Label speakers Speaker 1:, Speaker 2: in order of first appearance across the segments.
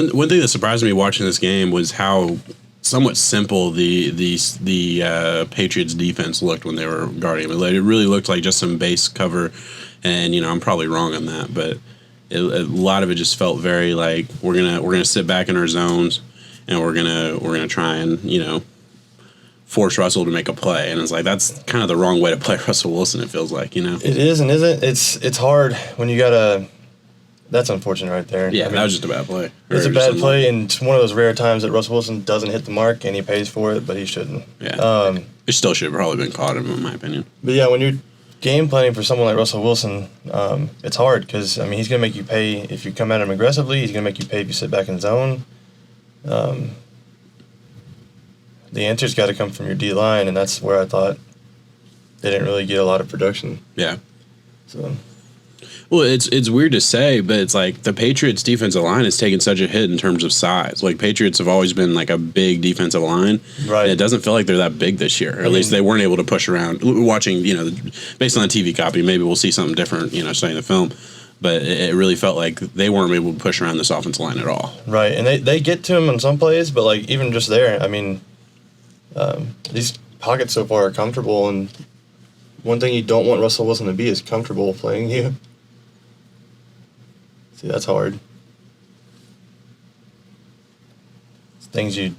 Speaker 1: one thing that surprised me watching this game was how somewhat simple the Patriots defense looked when they were guarding him. It really looked like just some base cover, and I'm probably wrong on that, but a lot of it just felt very like we're gonna sit back in our zones, and we're gonna try and force Russell to make a play, and it's like that's kind of the wrong way to play Russell Wilson. It feels like
Speaker 2: it is, and isn't it's hard when you gotta. That's unfortunate right there.
Speaker 1: Yeah, that was just a bad play.
Speaker 2: It's a bad play, and it's one of those rare times that Russell Wilson doesn't hit the mark, and he pays for it, but he shouldn't.
Speaker 1: Yeah, it still should have probably been caught, in my opinion.
Speaker 2: But yeah, when you're game planning for someone like Russell Wilson, it's hard because, he's going to make you pay if you come at him aggressively. He's going to make you pay if you sit back in zone. The answer's got to come from your D-line, and that's where I thought they didn't really get a lot of production.
Speaker 1: Yeah.
Speaker 2: So...
Speaker 1: Well, it's weird to say, but it's like the Patriots' defensive line has taken such a hit in terms of size. Like, Patriots have always been like a big defensive line.
Speaker 2: Right.
Speaker 1: And it doesn't feel like they're that big this year. Or at least they weren't able to push around. Watching, based on the TV copy, maybe we'll see something different, studying the film. But it really felt like they weren't able to push around this offensive line at all.
Speaker 2: Right, and they get to him in some plays, but like even just there, these pockets so far are comfortable, and one thing you don't want Russell Wilson to be is comfortable playing you. See, that's hard. It's things you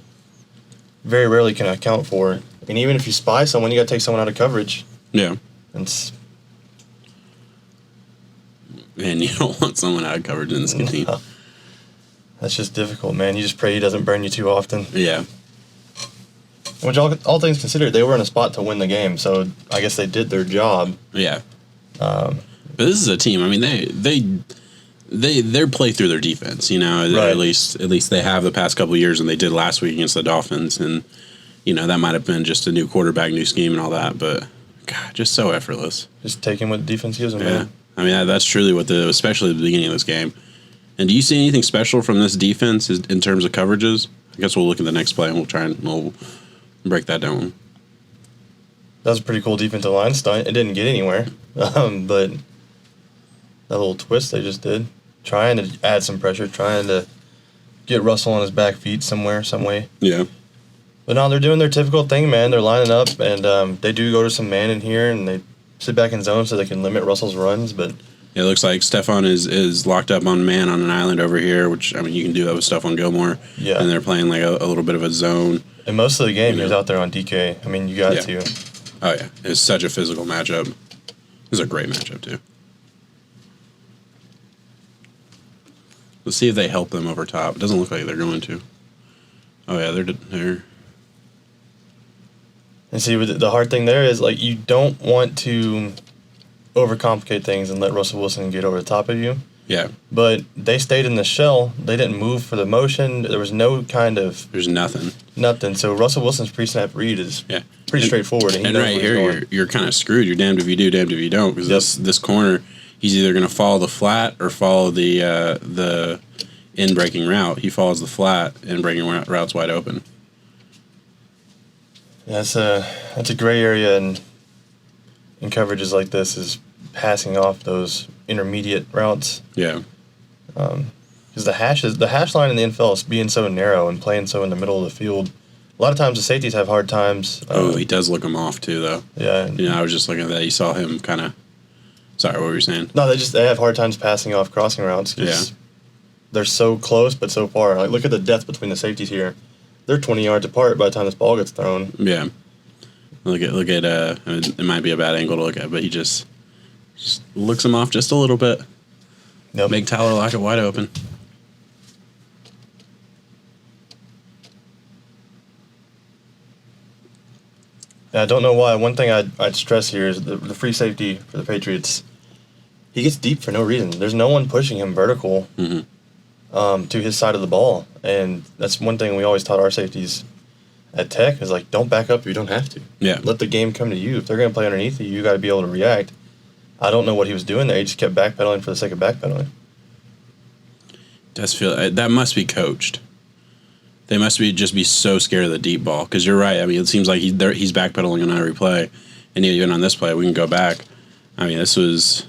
Speaker 2: very rarely can account for. And even if you spy someone, you got to take someone out of coverage.
Speaker 1: Yeah.
Speaker 2: And
Speaker 1: you don't want someone out of coverage in this game.
Speaker 2: No. That's just difficult, man. You just pray he doesn't burn you too often.
Speaker 1: Yeah.
Speaker 2: Which, all things considered, they were in a spot to win the game, so I guess they did their job.
Speaker 1: Yeah. But this is a team. They play through their defense, right. At least they have the past couple of years, and they did last week against the Dolphins, and that might have been just a new quarterback, new scheme, and all that. But God, just so effortless.
Speaker 2: Just taking what the defense gives them.
Speaker 1: Yeah,
Speaker 2: man.
Speaker 1: That's truly especially at the beginning of this game. And do you see anything special from this defense in terms of coverages? I guess we'll look at the next play and we'll break that down.
Speaker 2: That was a pretty cool defensive line stunt. It didn't get anywhere, but that little twist they just did. Trying to add some pressure, trying to get Russell on his back feet somewhere, some way.
Speaker 1: Yeah.
Speaker 2: But no, they're doing their typical thing, man. They're lining up, and they do go to some man in here, and they sit back in zone so they can limit Russell's runs. But
Speaker 1: it looks like Stephon is locked up on man on an island over here, which, you can do that with Stephon Gilmore.
Speaker 2: Yeah.
Speaker 1: And they're playing like a little bit of a zone.
Speaker 2: And most of the game, he was out there on DK. You got to.
Speaker 1: Oh, yeah. It's such a physical matchup. It was a great matchup, too. Let's see if they help them over top. It doesn't look like they're going to. Oh, yeah, they're...
Speaker 2: And see, the hard thing there is, you don't want to overcomplicate things and let Russell Wilson get over the top of you.
Speaker 1: Yeah.
Speaker 2: But they stayed in the shell. They didn't move for the motion. There was no kind of...
Speaker 1: There's nothing.
Speaker 2: Nothing. So Russell Wilson's pre-snap read is pretty straightforward.
Speaker 1: And right here, you're kind of screwed. You're damned if you do, damned if you don't. Because this corner... He's either going to follow the flat or follow the in-breaking route. He follows the flat, in-breaking route's wide open.
Speaker 2: Yeah, that's a gray area in coverages like this, is passing off those intermediate routes.
Speaker 1: Yeah.
Speaker 2: Because the hash line in the NFL is being so narrow and playing so in the middle of the field. A lot of times the safeties have hard times.
Speaker 1: He does look them off too, though.
Speaker 2: Yeah.
Speaker 1: I was just looking at that. You saw him kind of... Sorry, what were you saying?
Speaker 2: No, they have hard times passing off crossing routes. They're so close but so far. Look at the depth between the safeties here. They're 20 yards apart by the time this ball gets thrown.
Speaker 1: Yeah. Look at it might be a bad angle to look at, but he just looks him off just a little bit.
Speaker 2: Yep.
Speaker 1: Make Tyler Lockett wide open.
Speaker 2: I don't know why. One thing I'd stress here is the free safety for the Patriots. He gets deep for no reason. There's no one pushing him vertical to his side of the ball. And that's one thing we always taught our safeties at Tech is don't back up if you don't have to.
Speaker 1: Yeah.
Speaker 2: Let the game come to you. If they're going to play underneath you got to be able to react. I don't know what he was doing there. He just kept backpedaling for the sake of backpedaling.
Speaker 1: That must be coached. They must just be so scared of the deep ball. Because you're right. It seems like he's backpedaling on every play. And even on this play, we can go back. This was...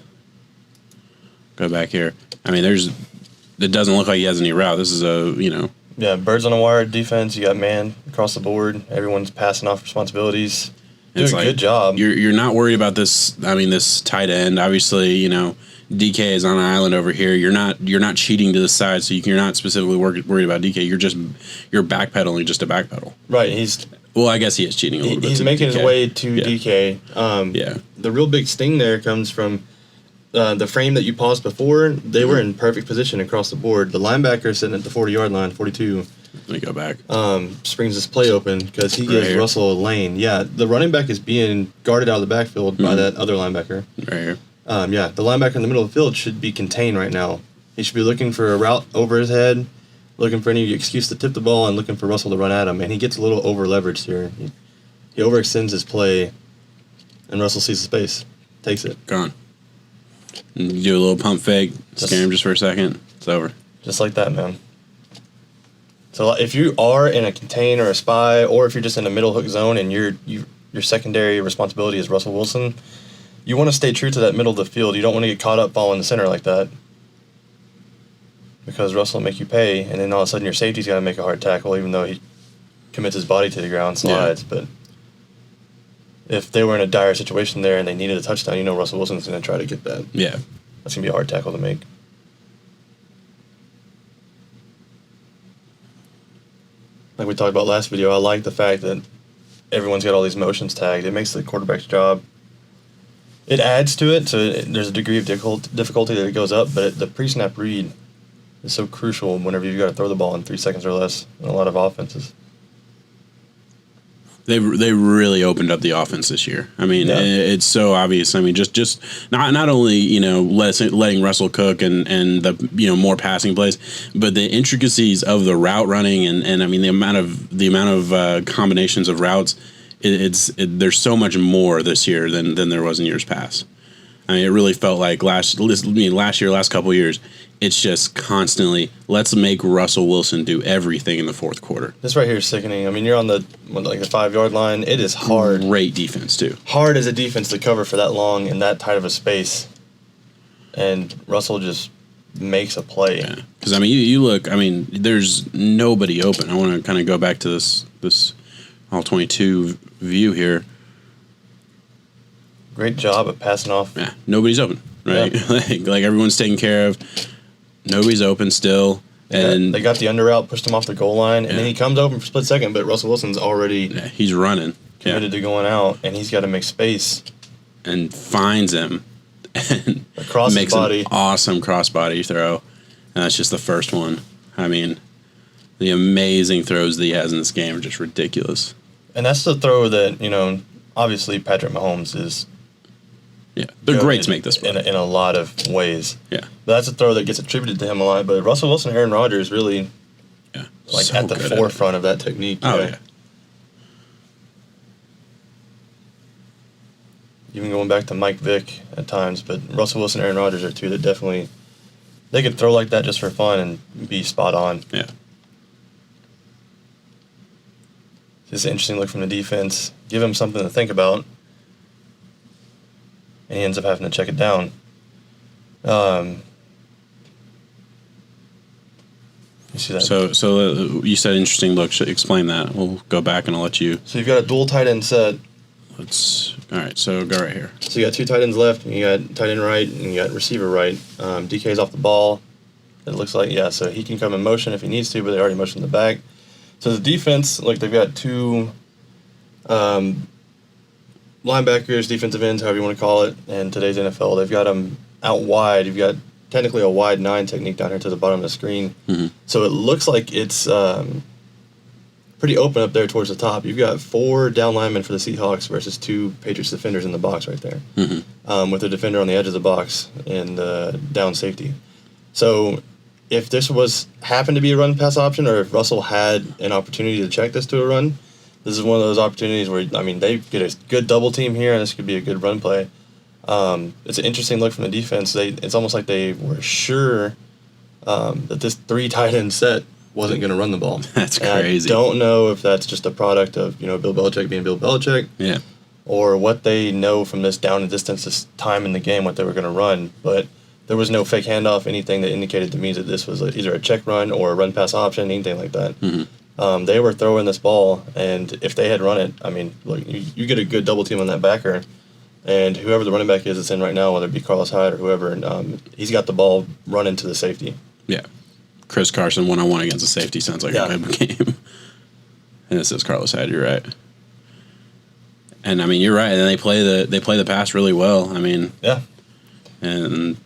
Speaker 1: Go back here. There's it doesn't look like he has any route. This is
Speaker 2: Yeah, birds on a wire defense. You got man across the board. Everyone's passing off responsibilities. Doing a good job.
Speaker 1: You're not worried about this. I mean, this tight end. Obviously, DK is on an island over here. You're not cheating to the side, so you're not specifically worried about DK. You're backpedaling just to backpedal.
Speaker 2: Right.
Speaker 1: Well, I guess he is cheating a little bit.
Speaker 2: He's making his way to DK. The real big sting there comes from the frame that you paused before. They were in perfect position across the board. The linebacker sitting at the 40-yard line, 42.
Speaker 1: Let me go back.
Speaker 2: Springs this play open because he gives Russell a lane. Yeah, the running back is being guarded out of the backfield by that other linebacker.
Speaker 1: Right here.
Speaker 2: The linebacker in the middle of the field should be contained right now. He should be looking for a route over his head, looking for any excuse to tip the ball, and looking for Russell to run at him. And he gets a little over-leveraged here. He overextends his play, and Russell sees the space, takes it.
Speaker 1: Gone. And you do a little pump fake, scare him just for a second. It's over.
Speaker 2: Just like that, man. So if you are in a contain or a spy, or if you're just in a middle hook zone and your secondary responsibility is Russell Wilson, you want to stay true to that middle of the field. You don't want to get caught up following the center like that, because Russell will make you pay, and then all of a sudden your safety's got to make a hard tackle, even though he commits his body to the ground, slides. Yeah. But if they were in a dire situation there and they needed a touchdown, Russell Wilson's going to try to get that.
Speaker 1: Yeah.
Speaker 2: That's going to be a hard tackle to make. Like we talked about last video, I like the fact that everyone's got all these motions tagged. It makes the quarterback's job. It adds to it, so there's a degree of difficulty that it goes up, but the pre-snap read is so crucial whenever you've got to throw the ball in 3 seconds or less in a lot of offenses.
Speaker 1: They really opened up the offense this year. I mean, it's so obvious. I mean, just not only letting Russell cook and the more passing plays, but the intricacies of the route running and I mean the amount of combinations of routes. There's so much more this year than there was in years past. I mean, it really felt like last couple of years, it's just constantly, let's make Russell Wilson do everything in the fourth quarter.
Speaker 2: This right here is sickening. I mean, you're on the 5-yard line. It is hard.
Speaker 1: Great defense, too.
Speaker 2: Hard as a defense to cover for that long in that tight of a space. And Russell just makes a play.
Speaker 1: Yeah. Because, I mean, you look, I mean, there's nobody open. I want to kind of go back to this all-22 view here.
Speaker 2: Great job of passing off.
Speaker 1: Yeah, nobody's open, right? Yeah. like everyone's taken care of. Nobody's open still. And
Speaker 2: they got the under route, pushed him off the goal line, and then he comes open for a split second, but Russell Wilson's already
Speaker 1: he's running.
Speaker 2: Committed to going out, and he's got to make space.
Speaker 1: And finds him and
Speaker 2: across
Speaker 1: makes
Speaker 2: his body.
Speaker 1: An awesome crossbody throw. And that's just the first one. I mean, the amazing throws that he has in this game are just ridiculous.
Speaker 2: And that's the throw that, obviously Patrick Mahomes is.
Speaker 1: Yeah, they're great to make this play.
Speaker 2: In a lot of ways.
Speaker 1: Yeah.
Speaker 2: But that's a throw that gets attributed to him a lot. But Russell Wilson, Aaron Rodgers really so at the forefront of that technique.
Speaker 1: Oh, yeah.
Speaker 2: Even going back to Mike Vick at times. But Russell Wilson and Aaron Rodgers are two that definitely, they could throw like that just for fun and be spot on.
Speaker 1: Yeah.
Speaker 2: Just an interesting look from the defense. Give him something to think about. And he ends up having to check it down. You see that?
Speaker 1: So you said interesting look. Explain that. We'll go back and I'll let you.
Speaker 2: So you've got a dual tight end set.
Speaker 1: All right, so go right here.
Speaker 2: So you got two tight ends left, and you got tight end right, and you got receiver right. DK's off the ball. It looks like, so he can come in motion if he needs to, but they already motioned the back. So the defense, they've got two linebackers, defensive ends, however you want to call it, in today's NFL. They've got them out wide. You've got technically a wide 9 technique down here to the bottom of the screen. Mm-hmm. So it looks like it's pretty open up there towards the top. You've got 4 down linemen for the Seahawks versus 2 Patriots defenders in the box right there, with a defender on the edge of the box and down safety. So if this happened to be a run-pass option, or if Russell had an opportunity to check this to a run, this is one of those opportunities where, they get a good double team here, and this could be a good run play. It's an interesting look from the defense. It's almost like they were sure that this 3 tight end set wasn't going to run the ball.
Speaker 1: That's crazy.
Speaker 2: I don't know if that's just a product of, Bill Belichick being Bill Belichick.
Speaker 1: Yeah.
Speaker 2: Or what they know from this down and distance, this time in the game, what they were going to run. But There was no fake handoff, anything that indicated to me that this was either a check run or a run pass option, anything like that. They were throwing this ball, and if they had run it, I mean, look, you get a good double team on that backer, and whoever the running back is that's in right now, whether it be Carlos Hyde or whoever, he's got the ball running to the safety.
Speaker 1: Yeah. Chris Carson 1-on-1 against a safety sounds like a good game. And it says Carlos Hyde, you're right. And I mean, you're right. And they play the pass really well. I mean,
Speaker 2: yeah.
Speaker 1: And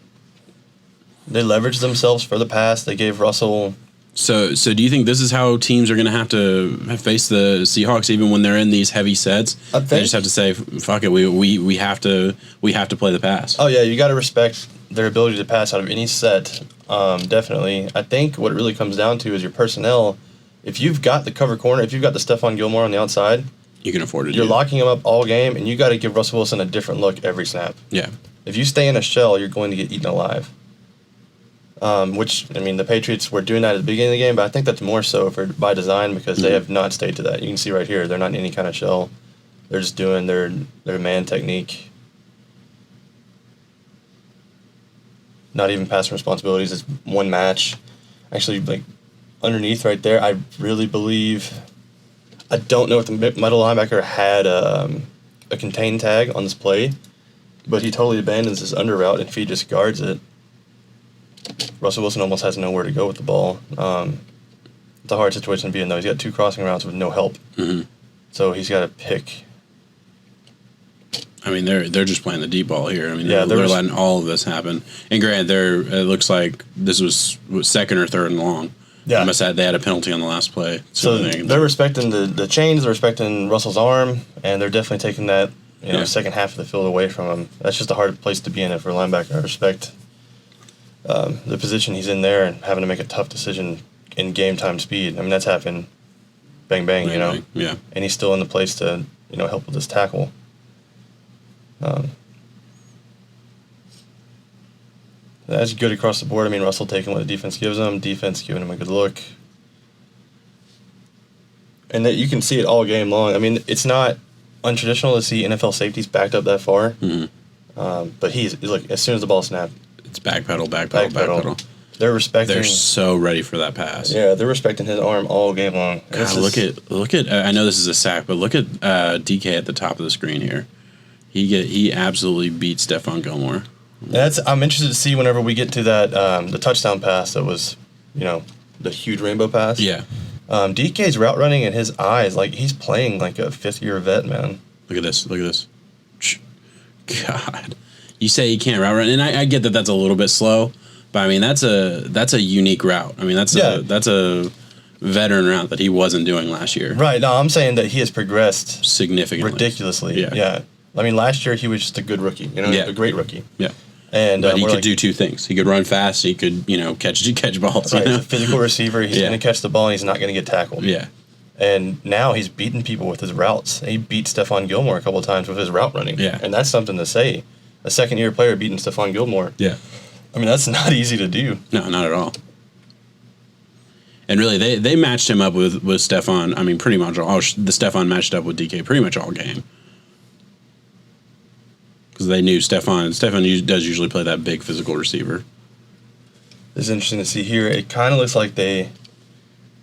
Speaker 2: they leveraged themselves for the pass. They gave Russell.
Speaker 1: So do you think this is how teams are going to have to face the Seahawks even when they're in these heavy sets? They just have to say, "Fuck it, we have to play the pass."
Speaker 2: Oh yeah, you got to respect their ability to pass out of any set. Definitely. I think what it really comes down to is your personnel. If you've got the cover corner, if you've got the Stephon Gilmore on the outside,
Speaker 1: you can afford it.
Speaker 2: You're locking him up all game, and you got to give Russell Wilson a different look every snap.
Speaker 1: Yeah.
Speaker 2: If you stay in a shell, you're going to get eaten alive. Which, I mean, the Patriots were doing that at the beginning of the game, but I think that's more so by design because they have not stayed to that. You can see right here, they're not in any kind of shell. They're just doing their man technique. Not even passing responsibilities. It's one match. Actually, like, underneath right there, I really believe... I don't know if the middle linebacker had a contain tag on this play, but he totally abandons his under route, and if he just guards it, Russell Wilson almost has nowhere to go with the ball. It's a hard situation to be in, though. He's got two crossing routes with no help. So he's got to pick.
Speaker 1: I mean, they're just playing the deep ball here. I mean, they're letting all of this happen. And granted, it looks like this was second or third and long. Yeah. They had a penalty on the last play.
Speaker 2: So they're respecting the chains, they're respecting Russell's arm, and they're definitely taking that second half of the field away from him. That's just a hard place to be in for a linebacker. I respect the position he's in there and having to make a tough decision in game time speed. I mean, that's happened bang, bang,
Speaker 1: Yeah.
Speaker 2: And he's still in the place to, help with this tackle. That's good across the board. I mean, Russell taking what the defense gives him, defense giving him a good look. And that you can see it all game long. I mean, it's not untraditional to see NFL safeties backed up that far. But look, as soon as the ball snapped,
Speaker 1: it's backpedal.
Speaker 2: They're respecting.
Speaker 1: They're so ready for that pass.
Speaker 2: Yeah, they're respecting his arm all game long.
Speaker 1: God, look at. I know this is a sack, but look at DK at the top of the screen here. He absolutely beat Stephon Gilmore.
Speaker 2: I'm interested to see whenever we get to that the touchdown pass that was, the huge rainbow pass.
Speaker 1: Yeah.
Speaker 2: DK's route running and his eyes, like he's playing like a fifth-year vet, man.
Speaker 1: Look at this. God, you say he can't route run, and I get that that's a little bit slow, but I mean that's a unique route. I mean that's a veteran route that he wasn't doing last year.
Speaker 2: Right. No, I'm saying that he has progressed
Speaker 1: significantly,
Speaker 2: ridiculously. Yeah. I mean, last year he was just a good rookie. A great rookie.
Speaker 1: Yeah.
Speaker 2: But
Speaker 1: he could do two things. He could run fast. He could, catch balls.
Speaker 2: Right, he's a physical receiver. He's going to catch the ball, and he's not going to get tackled.
Speaker 1: Yeah.
Speaker 2: And now he's beating people with his routes. He beat Stephon Gilmore a couple of times with his route running.
Speaker 1: Yeah.
Speaker 2: And that's something to say. A second-year player beating Stephon Gilmore.
Speaker 1: Yeah.
Speaker 2: I mean, that's not easy to do.
Speaker 1: No, not at all. And really, they matched him up with Stephon. I mean, pretty much all. The Stephon matched up with DK pretty much all game. Because they knew Stephon does usually play that big physical receiver.
Speaker 2: It's interesting to see here. It kind of looks like the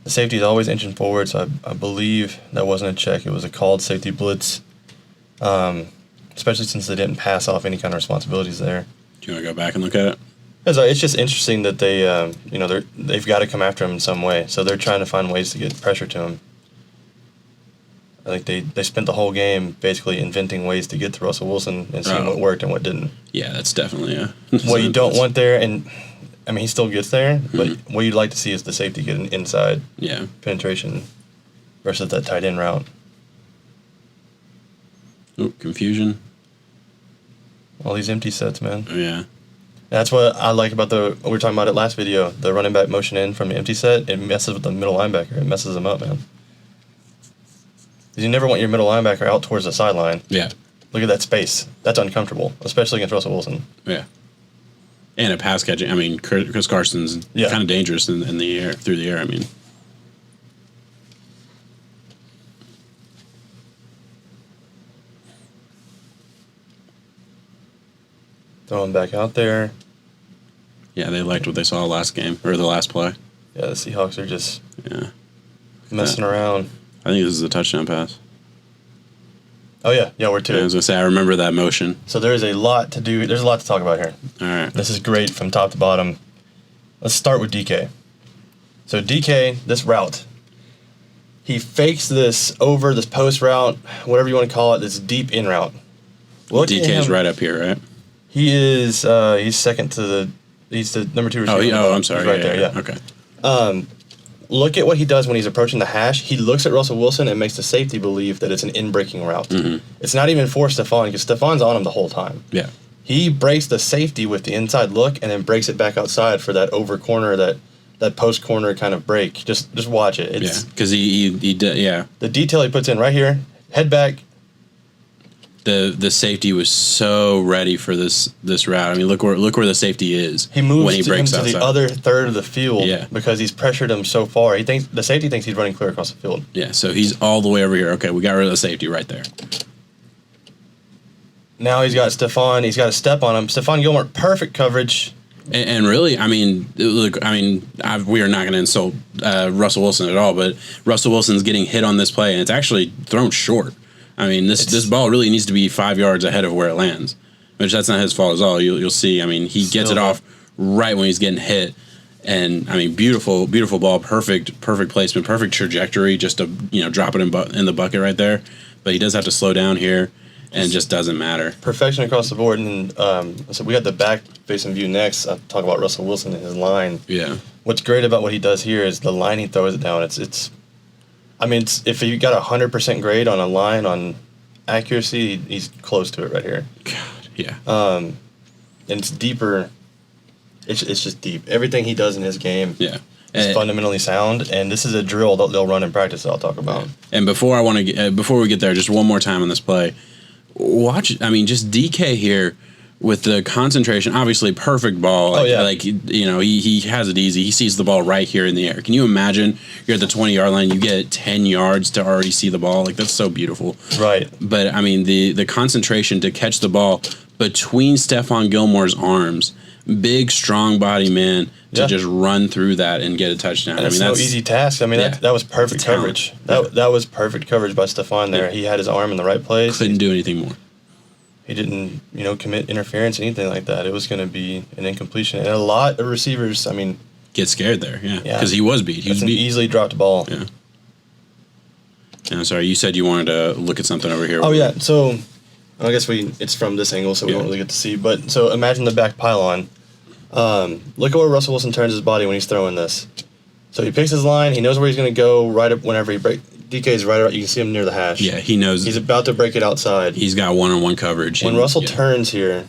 Speaker 2: safety is always inching forward, so I believe that wasn't a check. It was a called safety blitz, especially since they didn't pass off any kind of responsibilities there.
Speaker 1: Do you want to go back and look at it?
Speaker 2: It's just interesting that they've got to come after him in some way, so they're trying to find ways to get pressure to him. I think they spent the whole game basically inventing ways to get to Russell Wilson and seeing what worked and what didn't.
Speaker 1: Yeah, that's definitely
Speaker 2: what you don't want there, and I mean he still gets there, but what you'd like to see is the safety get an inside penetration versus that tight end route.
Speaker 1: Oh, confusion.
Speaker 2: All these empty sets, man.
Speaker 1: Yeah.
Speaker 2: That's what I like about we were talking about it last video, the running back motion in from the empty set. It messes with the middle linebacker. It messes them up, man. You never want your middle linebacker out towards the sideline.
Speaker 1: Yeah.
Speaker 2: Look at that space. That's uncomfortable, especially against Russell Wilson.
Speaker 1: Yeah. And a pass catching. I mean, Chris Carson's kind of dangerous in the air, through the air. I mean.
Speaker 2: Throwing back out there.
Speaker 1: Yeah, they liked what they saw last game, or the last play.
Speaker 2: Yeah, the Seahawks are just messing around.
Speaker 1: I think this is a touchdown pass.
Speaker 2: Oh, yeah, we're two.
Speaker 1: I was going to say, I remember that motion.
Speaker 2: So there's a lot to do. There's a lot to talk about here.
Speaker 1: All right.
Speaker 2: This is great from top to bottom. Let's start with DK. So DK, this route, he fakes this over, this post route, whatever you want to call it, this deep in route.
Speaker 1: DK's right up here, right?
Speaker 2: He is, he's second to the, he's the number 2 receiver.
Speaker 1: I'm sorry.
Speaker 2: He's right there, yeah.
Speaker 1: Okay.
Speaker 2: Look at what he does when he's approaching the hash. He looks at Russell Wilson and makes the safety believe that it's an in-breaking route. Mm-hmm. It's not even for Stephon, because Stephon's on him the whole time.
Speaker 1: Yeah.
Speaker 2: He breaks the safety with the inside look and then breaks it back outside for that over corner, that post corner kind of break. Just watch it. It's,
Speaker 1: because he did, yeah.
Speaker 2: The detail he puts in right here, head back.
Speaker 1: The safety was so ready for this route. I mean, look where the safety is.
Speaker 2: He moves
Speaker 1: when he breaks
Speaker 2: him to
Speaker 1: outside.
Speaker 2: the other third of the field
Speaker 1: Yeah.
Speaker 2: because he's pressured him so far. The safety thinks he's running clear across the field.
Speaker 1: Yeah, so he's all the way over here. Okay, we got rid of the safety right there.
Speaker 2: Now he's got Stephon. He's got a step on him. Stephon Gilmore, perfect coverage.
Speaker 1: And really, I mean, look, we are not going to insult Russell Wilson at all, but Russell Wilson's getting hit on this play, and it's actually thrown short. I mean, this ball really needs to be 5 yards ahead of where it lands, which that's not his fault at all. You'll see. I mean, he gets it off right when he's getting hit, and I mean, beautiful ball, perfect placement, perfect trajectory, just to drop it in the bucket right there. But he does have to slow down here, and it just doesn't matter. Perfection
Speaker 2: across the board, and so we got the back facing view next. I'll talk about Russell Wilson and his line.
Speaker 1: Yeah.
Speaker 2: What's great about what he does here is the line he throws it down. It's if you got 100% grade on a line on accuracy, he's close to it right here.
Speaker 1: God, yeah.
Speaker 2: And it's deeper. It's just deep. Everything he does in his game is fundamentally sound, and this is a drill that they'll run in practice that I'll talk about.
Speaker 1: And before we get there, just one more time on this play, watch. I mean, just DK here with the concentration. Obviously, perfect ball. He has it easy. He sees the ball right here in the air. Can you imagine? You're at the 20-yard line. You get 10 yards to already see the ball. Like, that's so beautiful.
Speaker 2: Right.
Speaker 1: But I mean, the concentration to catch the ball between Stephon Gilmore's arms, big, strong body man to just run through that and get a touchdown.
Speaker 2: And that's no easy task. I mean, that was perfect coverage. That was perfect coverage by Stephon there. Yeah. He had his arm in the right place.
Speaker 1: Couldn't do anything more.
Speaker 2: He didn't, commit interference, anything like that. It was going to be an incompletion. And a lot of receivers,
Speaker 1: get scared there, because he was beat. He was beat.
Speaker 2: Easily dropped ball.
Speaker 1: Yeah. And I'm sorry, you said you wanted to look at something over here.
Speaker 2: Oh, yeah. So, I guess it's from this angle, so we don't really get to see. But, so imagine the back pylon. Look at where Russell Wilson turns his body when he's throwing this. So he picks his line. He knows where he's going to go right up whenever he breaks. DK's right about. You can see him near the hash.
Speaker 1: Yeah, he knows.
Speaker 2: He's about to break it outside.
Speaker 1: He's got one-on-one coverage.
Speaker 2: When Russell turns here,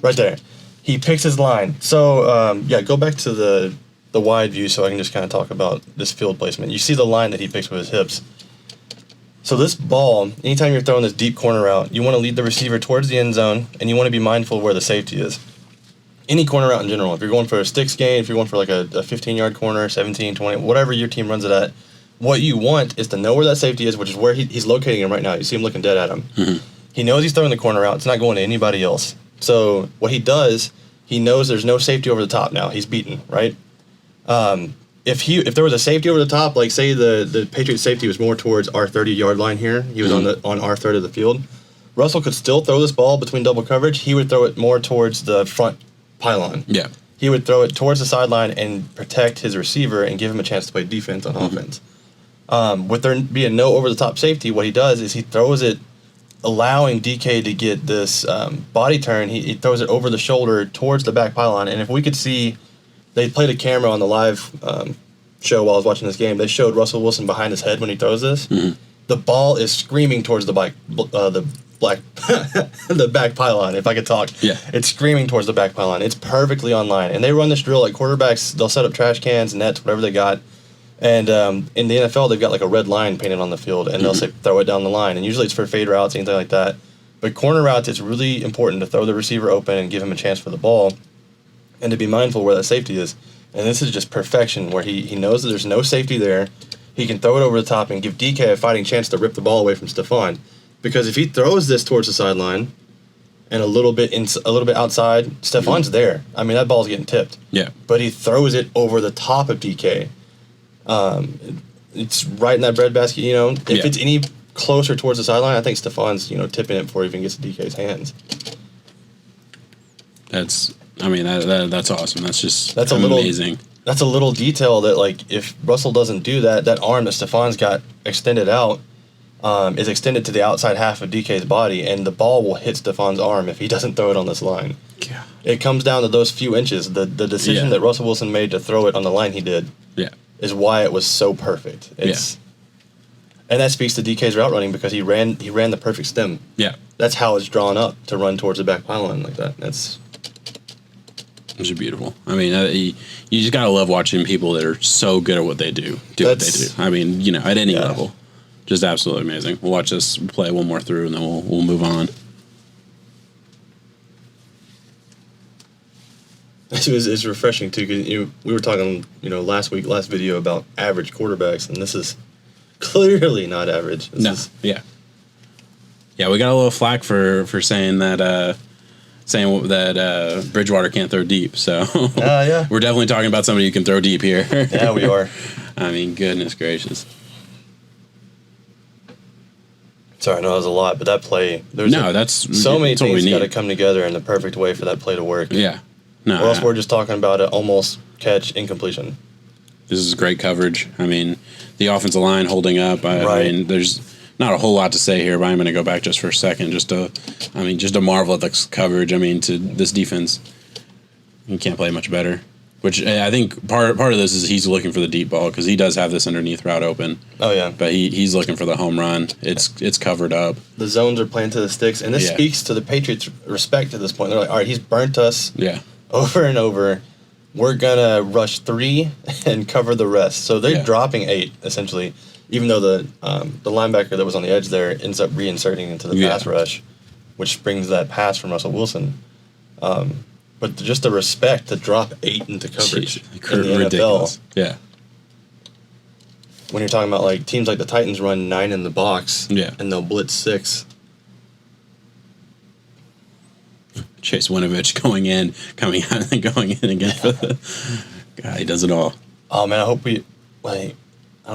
Speaker 2: right there, he picks his line. So, go back to the wide view so I can just kind of talk about this field placement. You see the line that he picks with his hips. So this ball, anytime you're throwing this deep corner route, you want to lead the receiver towards the end zone, and you want to be mindful of where the safety is. Any corner route in general. If you're going for a sticks gain, if you're going for like a 15-yard corner, 17, 20, whatever your team runs it at, what you want is to know where that safety is, which is where he's locating him right now. You see him looking dead at him. Mm-hmm. He knows he's throwing the corner out. It's not going to anybody else. So what he does, he knows there's no safety over the top now. He's beaten, right? If there was a safety over the top, like say the Patriots safety was more towards our 30-yard line here, he was on our third of the field, Russell could still throw this ball between double coverage. He would throw it more towards the front pylon.
Speaker 1: Yeah.
Speaker 2: He would throw it towards the sideline and protect his receiver and give him a chance to play defense on offense. With there being no over-the-top safety, what he does is he throws it, allowing DK to get this body turn. He throws it over the shoulder towards the back pylon. And if we could see, they played a camera on the live show while I was watching this game. They showed Russell Wilson behind his head when he throws this. Mm-hmm. The ball is screaming towards the back pylon, if I could talk.
Speaker 1: Yeah.
Speaker 2: It's screaming towards the back pylon. It's perfectly on line. And they run this drill like quarterbacks. They'll set up trash cans, nets, whatever they got. And in the NFL, they've got like a red line painted on the field, and they'll say throw it down the line. And usually it's for fade routes, anything like that. But corner routes, it's really important to throw the receiver open and give him a chance for the ball, and to be mindful where that safety is. And this is just perfection, where he knows that there's no safety there. He can throw it over the top and give DK a fighting chance to rip the ball away from Stephon. Because if he throws this towards the sideline, and a little bit outside, Stefan's there. I mean, that ball's getting tipped.
Speaker 1: Yeah.
Speaker 2: But he throws it over the top of DK. It's right in that breadbasket, you know. If it's any closer towards the sideline, I think Stefan's, you know, tipping it before it even gets to DK's hands.
Speaker 1: That's awesome. That's amazing.
Speaker 2: That's a little detail that, like, if Russell doesn't do that, that arm that Stefan's got extended out is extended to the outside half of DK's body, and the ball will hit Stefan's arm if he doesn't throw it on this line.
Speaker 1: Yeah.
Speaker 2: It comes down to those few inches. The decision that Russell Wilson made to throw it on the line he did is why it was so perfect. And that speaks to DK's route running because he ran the perfect stem.
Speaker 1: Yeah.
Speaker 2: That's how it's drawn up to run towards the back pylon like that.
Speaker 1: It's beautiful. I mean, you just gotta love watching people that are so good at what they do what they do. I mean, you know, at any level, just absolutely amazing. We'll watch this play one more through, and then we'll move on.
Speaker 2: It's refreshing too because we were talking, you know, last video about average quarterbacks, and this is clearly not average. We got a little flack for saying that. Bridgewater can't throw deep, so we're definitely talking about somebody who can throw deep here. Yeah, we are.
Speaker 1: I mean, goodness gracious.
Speaker 2: Sorry, I know that was a lot, but that play, so many things got to come together in the perfect way for that play to work.
Speaker 1: Yeah. No.
Speaker 2: Or else we're just talking about an almost catch incompletion.
Speaker 1: This is great coverage. I mean, the offensive line holding up. I mean, there's not a whole lot to say here, but I'm going to go back just for a second. Just a marvel at the coverage. I mean, to this defense, you can't play much better. Which I think part of this is he's looking for the deep ball because he does have this underneath route open.
Speaker 2: Oh yeah,
Speaker 1: but he's looking for the home run. It's covered up.
Speaker 2: The zones are playing to the sticks, and this speaks to the Patriots' respect at this point. They're like, all right, he's burnt us. Over and over. We're gonna rush 3 and cover the rest. So they're dropping 8 essentially. Even though the linebacker that was on the edge there ends up reinserting into the pass rush, which brings that pass from Russell Wilson. But just the respect to drop 8 into coverage in the
Speaker 1: ridiculous.
Speaker 2: NFL.
Speaker 1: Yeah.
Speaker 2: When you're talking about like teams like the Titans run 9 in the box, and they'll blitz 6.
Speaker 1: Chase Winovich going in, coming out, and then going in again for the guy. He does it all.
Speaker 2: Oh man, I hope I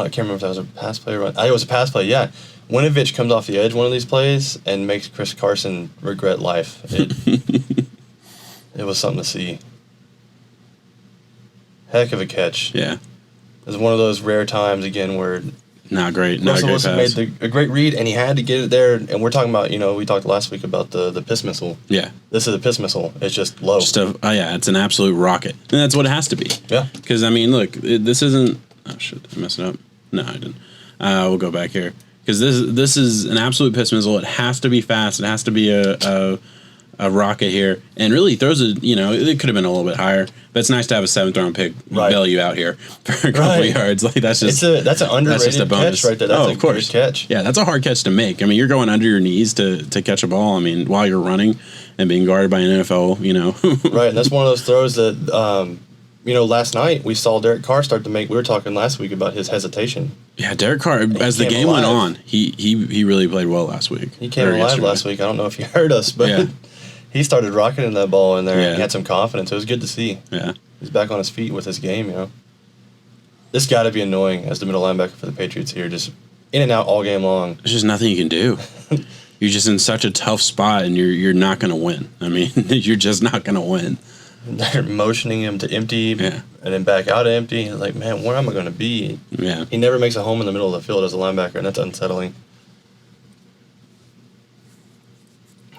Speaker 2: can't remember if that was a pass play or run. It was a pass play, yeah. Winovich comes off the edge one of these plays and makes Chris Carson regret life. It was something to see. Heck of a catch.
Speaker 1: Yeah.
Speaker 2: It was one of those rare times, again, where Russell Wilson made a great read, and he had to get it there. And we're talking about, we talked last week about the piss missile.
Speaker 1: Yeah.
Speaker 2: This is a piss missile. It's just low.
Speaker 1: It's an absolute rocket. And that's what it has to be.
Speaker 2: Yeah.
Speaker 1: Because, I mean, look, this isn't... Oh, shit, did I mess it up? No, I didn't. We'll go back here. Because this is an absolute piss missile. It has to be fast. It has to be a rocket here. And really throws it, it could have been a little bit higher. But it's nice to have a 7th round pick bail you out here for a couple of yards. Like that's just
Speaker 2: that's an underrated catch right there. That's
Speaker 1: of course.
Speaker 2: Good catch.
Speaker 1: Yeah, that's a hard catch to make. I mean, you're going under your knees to catch a ball. I mean, while you're running and being guarded by an NFL,
Speaker 2: Right, and that's one of those throws that last night we saw Derek Carr start to make. We were talking last week about his hesitation.
Speaker 1: Yeah, Derek Carr, as the game went on, he really played well last week.
Speaker 2: He came alive last week. I don't know if you heard us, but he started rocketing that ball in there and he had some confidence. It was good to see.
Speaker 1: Yeah. He's
Speaker 2: back on his feet with his game, This got to be annoying as the middle linebacker for the Patriots here, just in and out all game long.
Speaker 1: There's just nothing you can do. You're just in such a tough spot and you're not going to win. I mean, you're just not going to win.
Speaker 2: They're motioning him to empty and then back out to empty. He's like, man, where am I going to be?
Speaker 1: Yeah.
Speaker 2: He never makes a home in the middle of the field as a linebacker, and that's unsettling.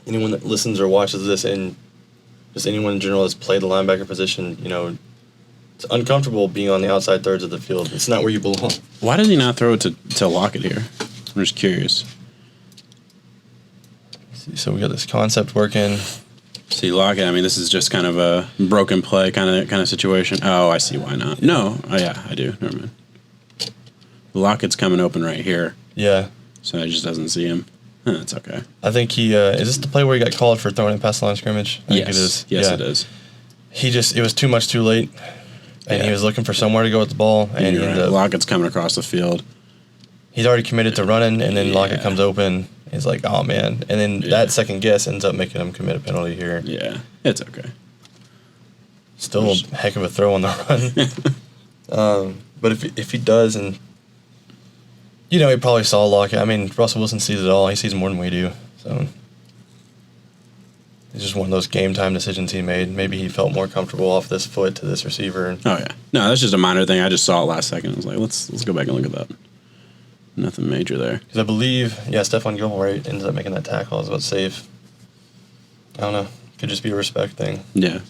Speaker 2: Anyone that listens or watches this, and just anyone in general that's played the linebacker position, it's uncomfortable being on the outside thirds of the field. It's not where you belong.
Speaker 1: Why did he not throw it to Lockett here? I'm just curious.
Speaker 2: So we got this concept working.
Speaker 1: See, Lockett, I mean, this is just kind of a broken play kind of situation. Oh, I see why not. No. Oh, yeah, I do. Never mind. Lockett's coming open right here.
Speaker 2: Yeah.
Speaker 1: So he just doesn't see him. That's okay.
Speaker 2: I think he is this the play where he got called for throwing it past the line of scrimmage? I think it is.
Speaker 1: Yes, it is.
Speaker 2: It was too much too late, and he was looking for somewhere to go with the ball, and
Speaker 1: Lockett's coming across the field.
Speaker 2: He's already committed to running, and then Lockett comes open, He's like, oh, man. And then that second guess ends up making him commit a penalty here.
Speaker 1: Yeah, it's okay.
Speaker 2: Still a heck of a throw on the run. But if he does, and, he probably saw Lockett. I mean, Russell Wilson sees it all. He sees more than we do. So it's just one of those game time decisions he made. Maybe he felt more comfortable off this foot to this receiver.
Speaker 1: Oh, yeah. No, that's just a minor thing. I just saw it last second. I was like, let's go back and look at that. Nothing major there.
Speaker 2: Because I believe, Stephon Gilmore ends up making that tackle. I was about to say, I don't know. Could just be a respect thing.
Speaker 1: Yeah.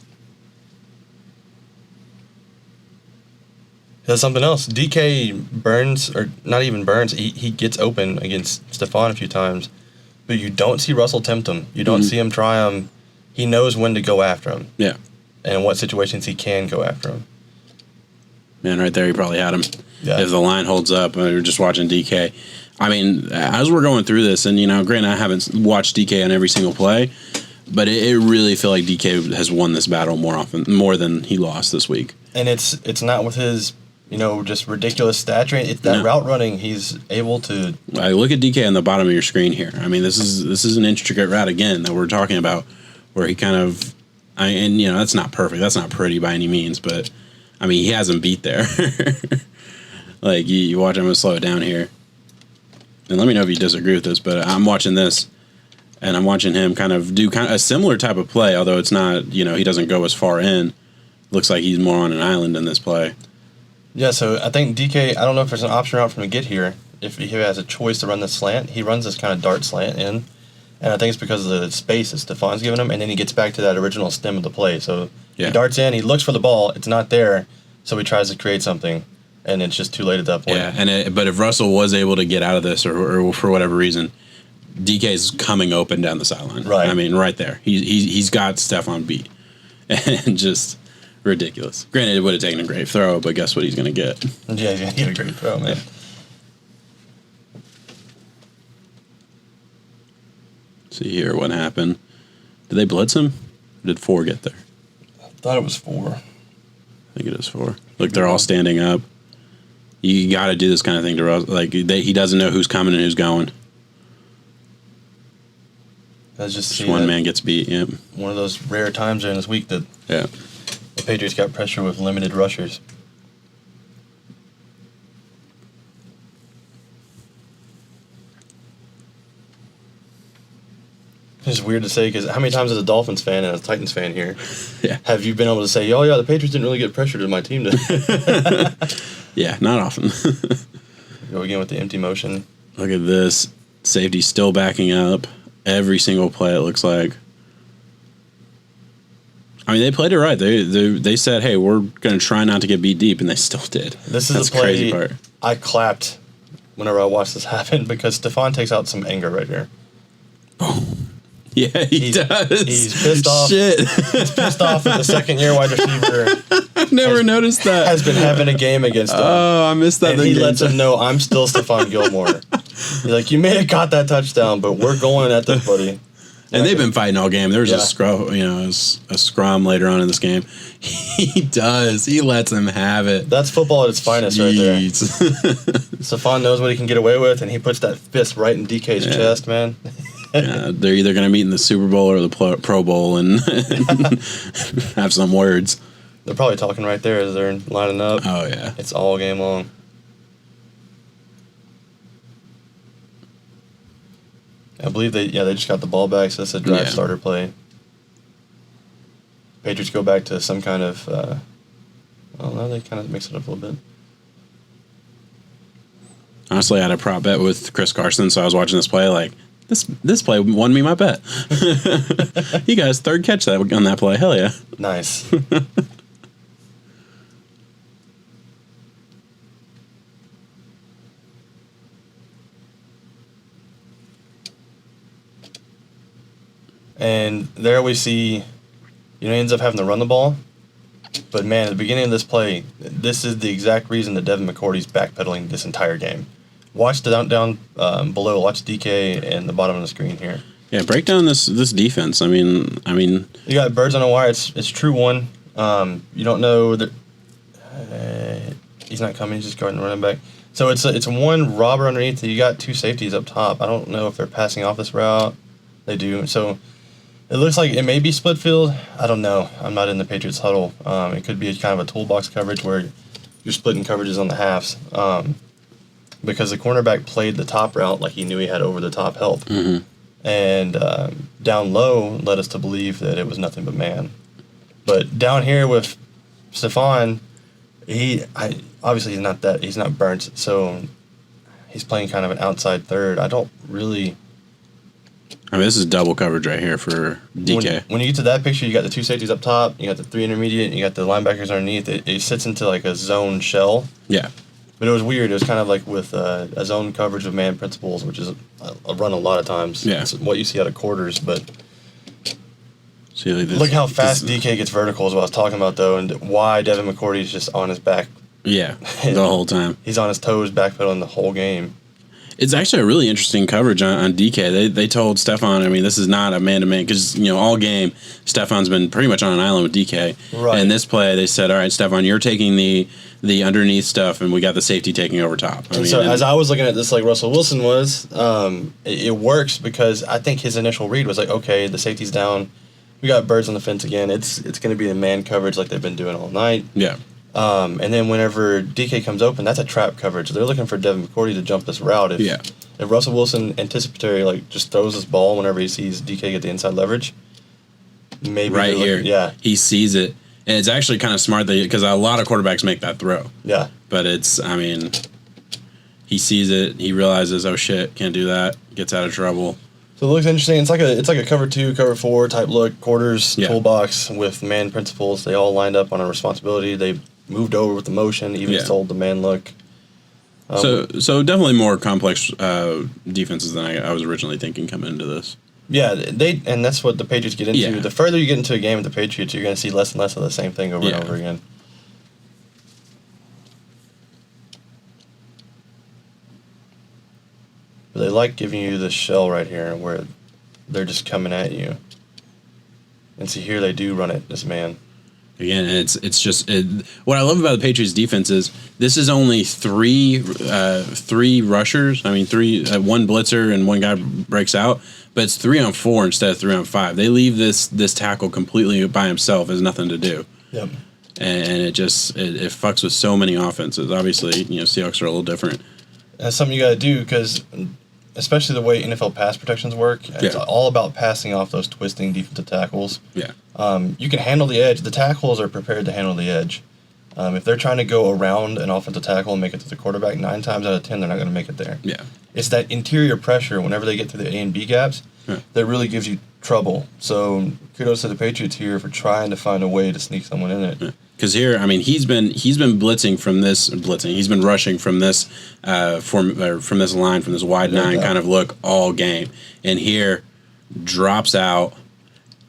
Speaker 2: That's something else. DK burns, or not even burns, he gets open against Stephon a few times, but you don't see Russell tempt him. You don't see him try him. He knows when to go after him.
Speaker 1: Yeah.
Speaker 2: And in what situations he can go after him.
Speaker 1: Man, right there, he probably had him.
Speaker 2: Yeah.
Speaker 1: If the line holds up, we were just watching DK. I mean, as we're going through this, and, granted, I haven't watched DK on every single play, but it really feel like DK has won this battle more than he lost this week.
Speaker 2: And it's not with his, just ridiculous stature. It's that route running. He's able to.
Speaker 1: I look at DK on the bottom of your screen here. I mean, this is an intricate route again that we're talking about, where he kind of, that's not perfect. That's not pretty by any means, but I mean, he has him beat there. Like you watch. I'm gonna slow it down here, and let me know if you disagree with this. But I'm watching this, and I'm watching him kind of do a similar type of play, although it's not. He doesn't go as far in. Looks like he's more on an island in this play.
Speaker 2: Yeah, so I think DK, I don't know if there's an option route for him to get here. If he has a choice to run this slant, he runs this kind of dart slant in. And I think it's because of the space that Stephon's giving him, and then he gets back to that original stem of the play. So he darts in, he looks for the ball, it's not there, so he tries to create something, and it's just too late at that point.
Speaker 1: Yeah, but if Russell was able to get out of this, or for whatever reason, DK's coming open down the sideline.
Speaker 2: Right.
Speaker 1: I mean, right there. He's got Stephon beat. And just ridiculous. Granted, it would have taken a great throw, but guess what he's going to get?
Speaker 2: Yeah, he's going to get a great throw, man.
Speaker 1: See here what happened. Did they blitz him? Or did 4 get there?
Speaker 2: I thought it was 4.
Speaker 1: I think it is 4. Look, they're all standing up. You got to do this kind of thing to Russell. Like, he doesn't know who's coming and who's going. Just one man gets beat, yeah.
Speaker 2: One of those rare times during this week that
Speaker 1: the
Speaker 2: Patriots got pressure with limited rushers. It's weird to say, because how many times as a Dolphins fan and a Titans fan here have you been able to say, oh yeah, the Patriots didn't really get pressure to my team today?
Speaker 1: Yeah, not often.
Speaker 2: Go again with the empty motion.
Speaker 1: Look at this. Safety still backing up. Every single play, it looks like. I mean, they played it right. They said, hey, we're going to try not to get beat deep, and they still did.
Speaker 2: This is the play crazy part. I clapped whenever I watched this happen, because Stephon takes out some anger right here.
Speaker 1: Boom. Yeah, he does.
Speaker 2: He's pissed off.
Speaker 1: Shit.
Speaker 2: He's pissed off that the second-year wide receiver
Speaker 1: I've never noticed that.
Speaker 2: Has been having a game against him.
Speaker 1: Oh, I missed that.
Speaker 2: And he lets him know, I'm still Stephon Gilmore. He's like, you may have caught that touchdown, but we're going at this, buddy.
Speaker 1: And they've been fighting all game. There was a scrum later on in this game. He does. He lets him have it.
Speaker 2: That's football at its finest right there. Stephon knows what he can get away with, and he puts that fist right in DK's chest, man.
Speaker 1: Yeah, they're either going to meet in the Super Bowl or the Pro Bowl and have some words.
Speaker 2: They're probably talking right there as they're lining up.
Speaker 1: Oh, yeah.
Speaker 2: It's all game long. I believe they just got the ball back, so it's a drive starter play. Patriots go back to some kind of, they kind of mix it up a little bit.
Speaker 1: Honestly, I had a prop bet with Chris Carson, so I was watching this play like, this play won me my bet. He got his third catch on that play. Hell yeah.
Speaker 2: Nice. And there we see, he ends up having to run the ball. But man, at the beginning of this play, this is the exact reason that Devin McCourty's backpedaling this entire game. Watch the down below. Watch DK and the bottom of the screen here. Yeah,
Speaker 1: break down this defense. I mean,
Speaker 2: you got birds on a wire. It's true one. You don't know that he's not coming. He's just guarding the running back. So it's one robber underneath. You got two safeties up top. I don't know if they're passing off this route. They do. So it looks like it may be split field. I don't know. I'm not in the Patriots huddle. It could be kind of a toolbox coverage where you're splitting coverages on the halves. Because the cornerback played the top route like he knew he had over the top help.
Speaker 1: Mm-hmm.
Speaker 2: And down low led us to believe that it was nothing but man. But down here with Stephon, obviously he's not burnt, so he's playing kind of an outside third. I don't really.
Speaker 1: I mean, this is double coverage right here for DK.
Speaker 2: When you get to that picture, you got the two safeties up top, you got the three intermediate, and you got the linebackers underneath. It sits into like a zone shell.
Speaker 1: Yeah.
Speaker 2: But it was weird. It was kind of like with a zone coverage of man principles, which is a run a lot of times.
Speaker 1: Yeah.
Speaker 2: It's what you see out of quarters, but.
Speaker 1: See, like this,
Speaker 2: look how fast DK gets vertical is what I was talking about, though, and why Devin McCourty is just on his back.
Speaker 1: Yeah, the whole time.
Speaker 2: He's on his toes, backpedaling the whole game.
Speaker 1: It's actually a really interesting coverage on DK. They told Stephon, I mean, this is not a man-to-man, because, all game, Stephon's been pretty much on an island with DK.
Speaker 2: Right.
Speaker 1: And this play, they said, all right, Stephon, you're taking the underneath stuff, and we got the safety taking over top.
Speaker 2: As I was looking at this like Russell Wilson was, it works because I think his initial read was like, okay, the safety's down. We got birds on the fence again. It's going to be a man coverage like they've been doing all night.
Speaker 1: Yeah.
Speaker 2: And then whenever DK comes open, that's a trap coverage. They're looking for Devin McCourty to jump this route. If Russell Wilson anticipatory just throws this ball whenever he sees DK get the inside leverage, maybe
Speaker 1: right here, he sees it, and it's actually kind of smart because a lot of quarterbacks make that throw.
Speaker 2: Yeah.
Speaker 1: But he sees it, he realizes, oh shit, can't do that, gets out of trouble.
Speaker 2: So it looks interesting. It's like a cover 2, cover 4 type look, quarters, toolbox with man principles. They all lined up on a responsibility. They moved over with the motion, even sold the man look.
Speaker 1: So definitely more complex defenses than I was originally thinking coming into this.
Speaker 2: Yeah, and that's what the Patriots get into.
Speaker 1: Yeah.
Speaker 2: The further you get into a game with the Patriots, you're going to see less and less of the same thing over and over again. But they like giving you this shell right here where they're just coming at you. And see, here they do run it, this man.
Speaker 1: Again, it's just what I love about the Patriots defense is this is only three rushers. I mean, one blitzer and one guy breaks out, but it's 3-on-4 instead of 3-on-5. They leave this tackle completely by himself. Has nothing to do.
Speaker 2: Yep.
Speaker 1: And it fucks with so many offenses. Obviously, Seahawks are a little different.
Speaker 2: That's something you got to do because, especially the way NFL pass protections work, it's all about passing off those twisting defensive tackles.
Speaker 1: Yeah.
Speaker 2: You can handle the edge. The tackles are prepared to handle the edge. If they're trying to go around an offensive tackle and make it to the quarterback, 9 times out of 10, they're not going to make it there.
Speaker 1: Yeah.
Speaker 2: It's that interior pressure whenever they get to the A and B gaps that really gives you trouble. So kudos to the Patriots here for trying to find a way to sneak someone in it.
Speaker 1: Because here, I mean, he's been blitzing from this blitzing. He's been rushing from this from this line, from this wide 9 kind of look all game. And here, drops out.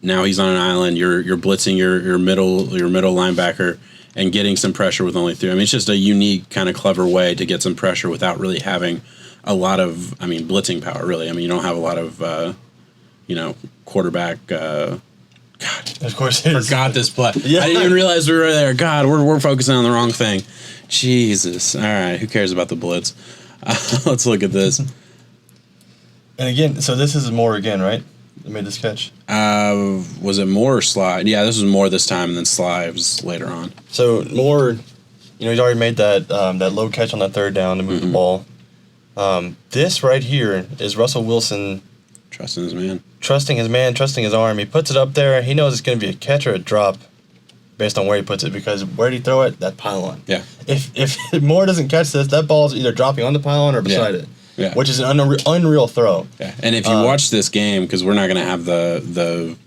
Speaker 1: Now he's on an island. You're blitzing your middle linebacker and getting some pressure with only 3. I mean, it's just a unique kind of clever way to get some pressure without really having a lot of blitzing power. Really, I mean, you don't have a lot of quarterback. God,
Speaker 2: of course, I
Speaker 1: forgot this play.
Speaker 2: Yeah.
Speaker 1: I didn't even realize we were there. God, we're focusing on the wrong thing. Jesus. All right, who cares about the blitz? Let's look at this.
Speaker 2: And again, so this is Moore again, right? That made this catch.
Speaker 1: Was it Moore or Sly? Yeah, this was Moore this time, and then Sly was later on.
Speaker 2: So Moore, he's already made that low catch on that third down to move the ball. This right here is Russell Wilson.
Speaker 1: Trusting his man.
Speaker 2: Trusting his arm. He puts it up there. He knows it's going to be a catch or a drop based on where he puts it because where did he throw it? That pylon.
Speaker 1: Yeah.
Speaker 2: If Moore doesn't catch this, that ball's either dropping on the pylon or beside it.
Speaker 1: Yeah.
Speaker 2: Which is an unreal throw.
Speaker 1: Yeah. And if you watch this game, because we're not going to have the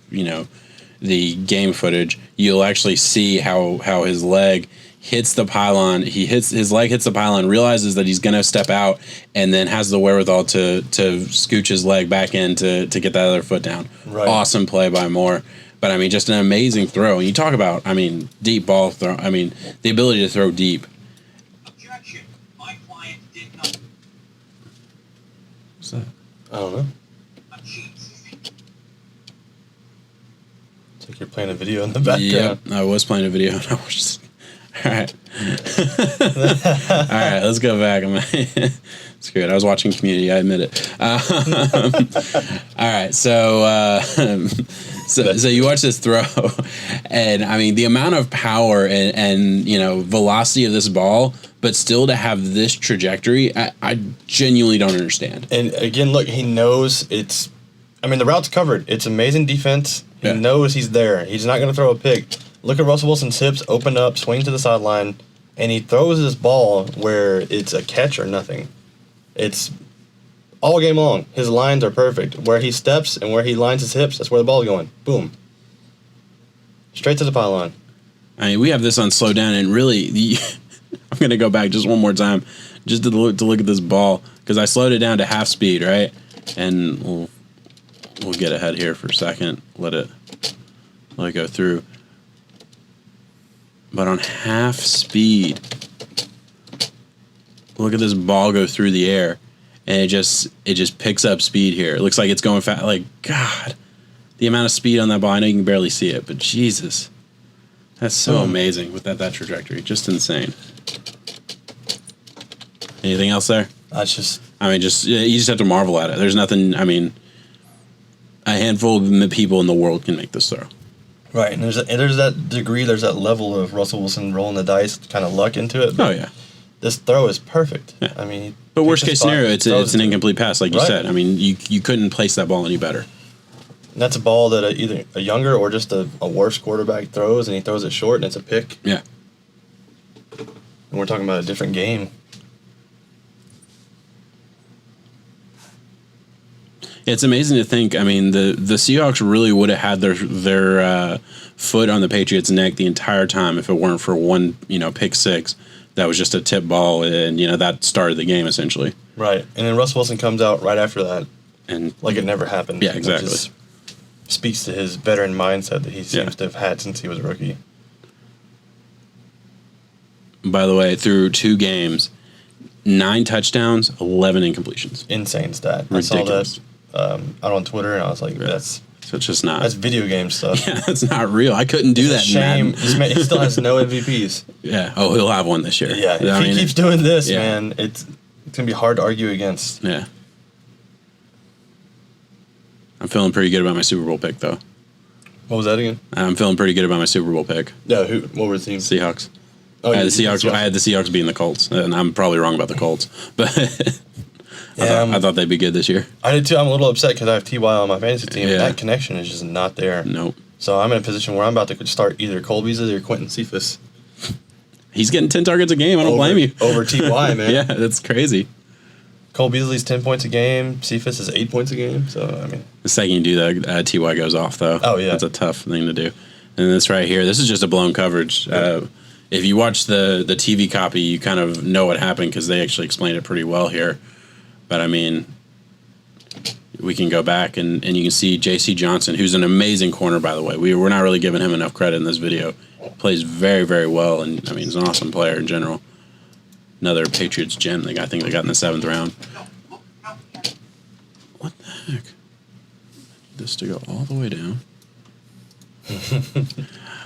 Speaker 1: game footage, you'll actually see how his leg hits the pylon. His leg hits the pylon, realizes that he's going to step out, and then has the wherewithal to scooch his leg back in to get that other foot down.
Speaker 2: Right.
Speaker 1: Awesome play by Moore. But, I mean, just an amazing throw. And you talk about, deep ball throw. I mean, the ability to throw deep.
Speaker 3: Objection. My client did not.
Speaker 1: What's that?
Speaker 2: I don't know.
Speaker 3: A cheat.
Speaker 2: It's like you're playing a video in the background.
Speaker 1: Yeah, I was playing a video, and All right. All right, let's go back. It's good. I was watching Community. I admit it. All right, so you watch this throw, and I mean the amount of power and velocity of this ball, but still to have this trajectory, I genuinely don't understand.
Speaker 2: And again, look, he knows it's. I mean, the route's covered. It's amazing defense. He knows he's there. He's not going to throw a pick. Look at Russell Wilson's hips, open up, swing to the sideline, and he throws this ball where it's a catch or nothing. It's all game long. His lines are perfect. Where he steps and where he lines his hips, that's where the ball's going. Boom. Straight to the pylon.
Speaker 1: I mean, we have this on slow down, and really, I'm going to go back just one more time just to look at this ball, because I slowed it down to half speed, right? And we'll get ahead here for a second. Let it go through. But on half speed, look at this ball go through the air, and it just picks up speed here. It looks like it's going fast. Like, God, the amount of speed on that ball. I know you can barely see it, but Jesus, that's so amazing with that trajectory. Just insane. Anything else there?
Speaker 2: That's just.
Speaker 1: I mean, you just have to marvel at it. There's nothing. I mean, a handful of people in the world can make this throw.
Speaker 2: Right, and there's that degree, there's that level of Russell Wilson rolling the dice, kind of luck into it.
Speaker 1: Oh, yeah.
Speaker 2: This throw is perfect.
Speaker 1: Yeah.
Speaker 2: I mean,
Speaker 1: but worst case scenario, it's an incomplete pass, like you
Speaker 2: Right.
Speaker 1: said. I mean, you couldn't place that ball any better.
Speaker 2: And that's a ball that either a younger or just a worse quarterback throws, and he throws it short, and it's a pick.
Speaker 1: Yeah.
Speaker 2: And we're talking about a different game.
Speaker 1: It's amazing to think. I mean, the Seahawks really would have had their foot on the Patriots' neck the entire time if it weren't for one, pick six. That was just a tip ball, and that started the game essentially.
Speaker 2: Right, and then Russ Wilson comes out right after that,
Speaker 1: and
Speaker 2: like it never happened.
Speaker 1: Yeah, exactly.
Speaker 2: Which speaks to his veteran mindset that he seems to have had since he was a rookie.
Speaker 1: By the way, through 2 games, 9 touchdowns, 11 incompletions.
Speaker 2: Insane stat.
Speaker 1: Ridiculous.
Speaker 2: I saw that out on Twitter, and I was like,
Speaker 1: So it's just not.
Speaker 2: that's video game stuff.
Speaker 1: Yeah, that's not real. I couldn't do that.
Speaker 2: Shame.
Speaker 1: Madden.
Speaker 2: He still has no MVPs.
Speaker 1: Yeah. Oh, he'll have one this year.
Speaker 2: Yeah, if he keeps doing this, man, it's gonna be hard to argue against.
Speaker 1: Yeah. I'm feeling pretty good about my Super Bowl pick, though.
Speaker 2: What was that again?
Speaker 1: I'm feeling pretty good about my Super Bowl pick.
Speaker 2: Yeah, what were the teams?
Speaker 1: Seahawks.
Speaker 2: Oh,
Speaker 1: I had the Seahawks beating the Colts, and I'm probably wrong about the Colts, but I thought they'd be good this year.
Speaker 2: I did too. I'm a little upset because I have Ty on my fantasy team.
Speaker 1: Yeah.
Speaker 2: And that connection is just not there.
Speaker 1: Nope.
Speaker 2: So I'm in a position where I'm about to start either Cole Beasley or Quentin Cephas.
Speaker 1: He's getting 10 targets a game. I don't blame you.
Speaker 2: Over Ty, man.
Speaker 1: Yeah, that's crazy.
Speaker 2: Cole Beasley's 10 points a game. Cephas is 8 points a game. So, I mean.
Speaker 1: The second you do that, Ty goes off, though.
Speaker 2: Oh, yeah.
Speaker 1: That's a tough thing to do. And this right here, this is just a blown coverage. If you watch the TV copy, you kind of know what happened because they actually explained it pretty well here. But, I mean, we can go back and you can see J.C. Johnson, who's an amazing corner, by the way. We're not really giving him enough credit in this video. Plays very, very well, and, I mean, he's an awesome player in general. Another Patriots gem I think they got in the 7th round. What the heck? This to go all the way down.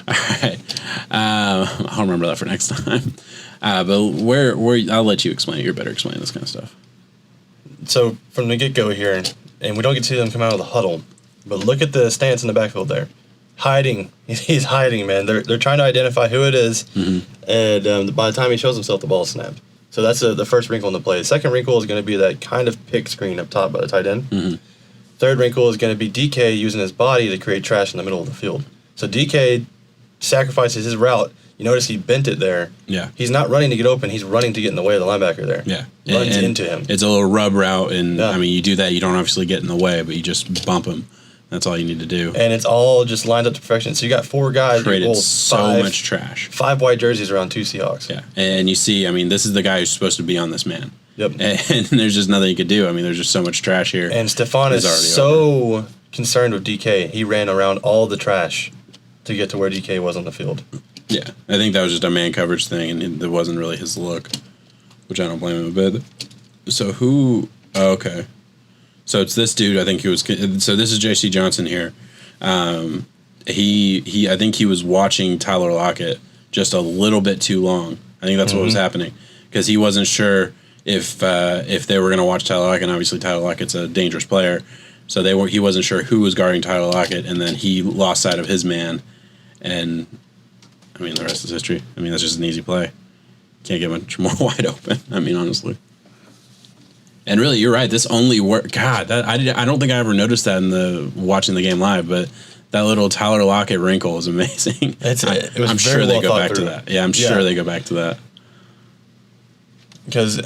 Speaker 1: All right. I'll remember that for next time. But where I'll let you explain it. You're better explaining this kind of stuff.
Speaker 2: So from the get-go here, and we don't get to see them come out of the huddle, but look at the stance in the backfield there. Hiding. He's hiding, man. They're trying to identify who it is, and by the time he shows himself, the ball's snapped. So that's the first wrinkle in the play. The second wrinkle is going to be that kind of pick screen up top by the tight end.
Speaker 1: Mm-hmm.
Speaker 2: Third wrinkle is going to be DK using his body to create trash in the middle of the field. So DK sacrifices his route. You notice he bent it there.
Speaker 1: Yeah.
Speaker 2: He's not running to get open. He's running to get in the way of the linebacker there.
Speaker 1: Yeah.
Speaker 2: Runs
Speaker 1: and
Speaker 2: into him.
Speaker 1: It's a little rub route, and,
Speaker 2: Yeah.
Speaker 1: I mean, you do that, you don't obviously get in the way, but you just bump him. That's all you need to do.
Speaker 2: And it's all just lined up to perfection. So you got 4 guys.
Speaker 1: Created so much trash.
Speaker 2: 5 white jerseys around 2 Seahawks.
Speaker 1: Yeah. And you see, I mean, this is the guy who's supposed to be on this man.
Speaker 2: Yep.
Speaker 1: And there's just nothing you could do. I mean, there's just so much trash here.
Speaker 2: And Stephon is
Speaker 1: already
Speaker 2: so concerned with DK. He ran around all the trash to get to where DK was on the field.
Speaker 1: Yeah. I think that was just a man coverage thing, and it wasn't really his look, which I don't blame him a bit. So who... Oh, okay. So it's this dude, I think he was... So this is J.C. Johnson here. I think he was watching Tyler Lockett just a little bit too long. I think that's what was happening because he wasn't sure if they were going to watch Tyler Lockett. And obviously, Tyler Lockett's a dangerous player, so he wasn't sure who was guarding Tyler Lockett, and then he lost sight of his man, and I mean the rest is history. I mean that's just an easy play. Can't get much more wide open. I mean honestly. And really, you're right. This only worked. God, I don't think I ever noticed that watching the game live, but that little Tyler Lockett wrinkle is amazing. I'm sure they go back to that. Yeah, I'm sure they go back to that.
Speaker 2: Because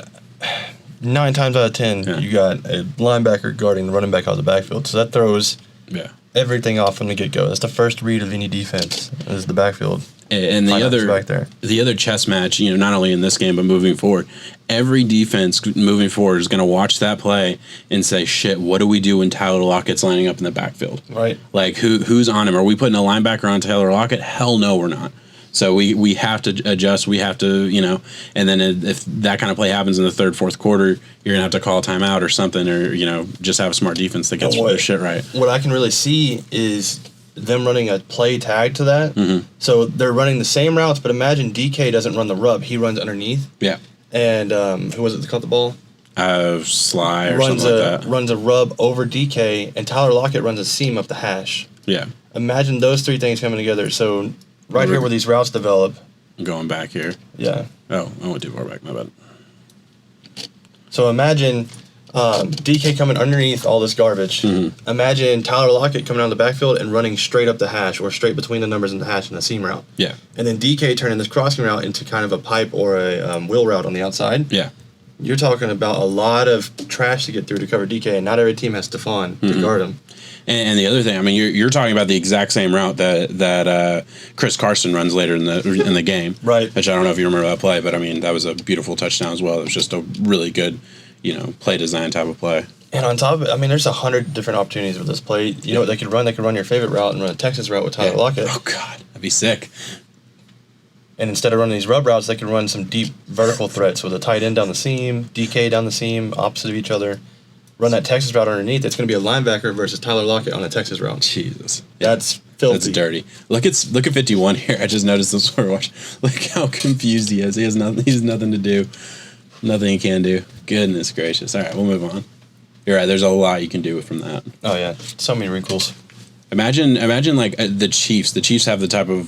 Speaker 2: 9 times out of 10, you got a linebacker guarding the running back out of the backfield. So that throws everything off from the get-go. That's the first read of any defense is the backfield.
Speaker 1: And the other chess match, not only in this game but moving forward, every defense moving forward is going to watch that play and say, "Shit, what do we do when Tyler Lockett's lining up in the backfield?
Speaker 2: Right?
Speaker 1: Like who's on him? Are we putting a linebacker on Tyler Lockett? Hell no, we're not. So we have to adjust. We have to, and then if that kind of play happens in the third, fourth quarter, you're gonna have to call a timeout or something, or just have a smart defense that gets their shit right.
Speaker 2: What I can really see is them running a play tag to that. So they're running the same routes, but imagine DK doesn't run the rub; he runs underneath.
Speaker 1: Yeah.
Speaker 2: And who was it that caught the ball?
Speaker 1: Sly or something like that.
Speaker 2: Runs a rub over DK, and Tyler Lockett runs a seam up the hash.
Speaker 1: Yeah.
Speaker 2: Imagine those three things coming together. So here where these routes develop.
Speaker 1: Going back here.
Speaker 2: Yeah.
Speaker 1: Oh, I went too far back. My bad.
Speaker 2: So imagine DK coming underneath all this garbage. Imagine Tyler Lockett coming out of the backfield and running straight up the hash or straight between the numbers and the hash in the seam route.
Speaker 1: Yeah.
Speaker 2: And then DK turning this crossing route into kind of a pipe or a wheel route on the outside.
Speaker 1: Yeah.
Speaker 2: You're talking about a lot of trash to get through to cover DK, and not every team has Stephon to guard him.
Speaker 1: And the other thing, I mean, you're talking about the exact same route that Chris Carson runs later in the game,
Speaker 2: right?
Speaker 1: Which I don't know if you remember that play, but I mean that was a beautiful touchdown as well. It was just a really good, play design type of play.
Speaker 2: And on top of it, I mean, there's 100 different opportunities with this play. You know what they could run? They could run your favorite route and run a Texas route with Tyler Lockett.
Speaker 1: Oh God, that'd be sick.
Speaker 2: And instead of running these rub routes, they could run some deep vertical threats with a tight end down the seam, DK down the seam, opposite of each other. Run that Texas route underneath. It's going to be a linebacker versus Tyler Lockett on a Texas route.
Speaker 1: Jesus,
Speaker 2: that's filthy.
Speaker 1: That's dirty. Look at 51 here. I just noticed this when we're watching. Look how confused he is. He has nothing. He's nothing to do. Nothing he can do. Goodness gracious. All right, we'll move on. You're right. There's a lot you can do from that.
Speaker 2: Oh yeah, so many wrinkles.
Speaker 1: Imagine like the Chiefs. The Chiefs have the type of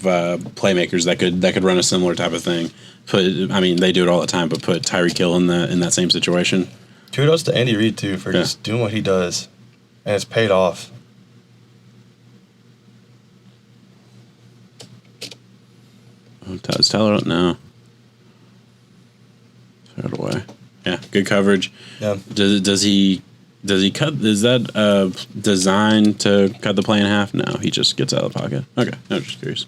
Speaker 1: playmakers that could run a similar type of thing. They do it all the time. But put Tyreek Hill in that same situation.
Speaker 2: Kudos to Andy Reid, too, for just doing what he does. And it's paid off.
Speaker 1: Is Tyler up now? Throw it away. Yeah, good coverage.
Speaker 2: Yeah.
Speaker 1: Does he cut? Is that designed to cut the play in half? No, he just gets out of the pocket. Okay, I'm just curious.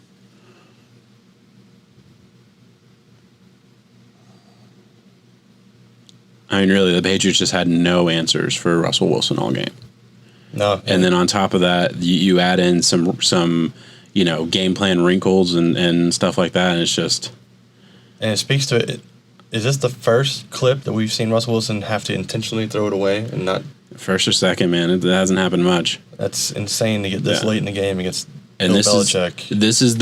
Speaker 1: I mean, really, the Patriots just had no answers for Russell Wilson all game.
Speaker 2: No.
Speaker 1: And then on top of that, you add in some game plan wrinkles and stuff like that, and it's just...
Speaker 2: And it speaks to it. Is this the first clip that we've seen Russell Wilson have to intentionally throw it away and not...
Speaker 1: First or second, man. It hasn't happened much.
Speaker 2: That's insane to get this late in the game against
Speaker 1: and
Speaker 2: Bill Belichick.
Speaker 1: This is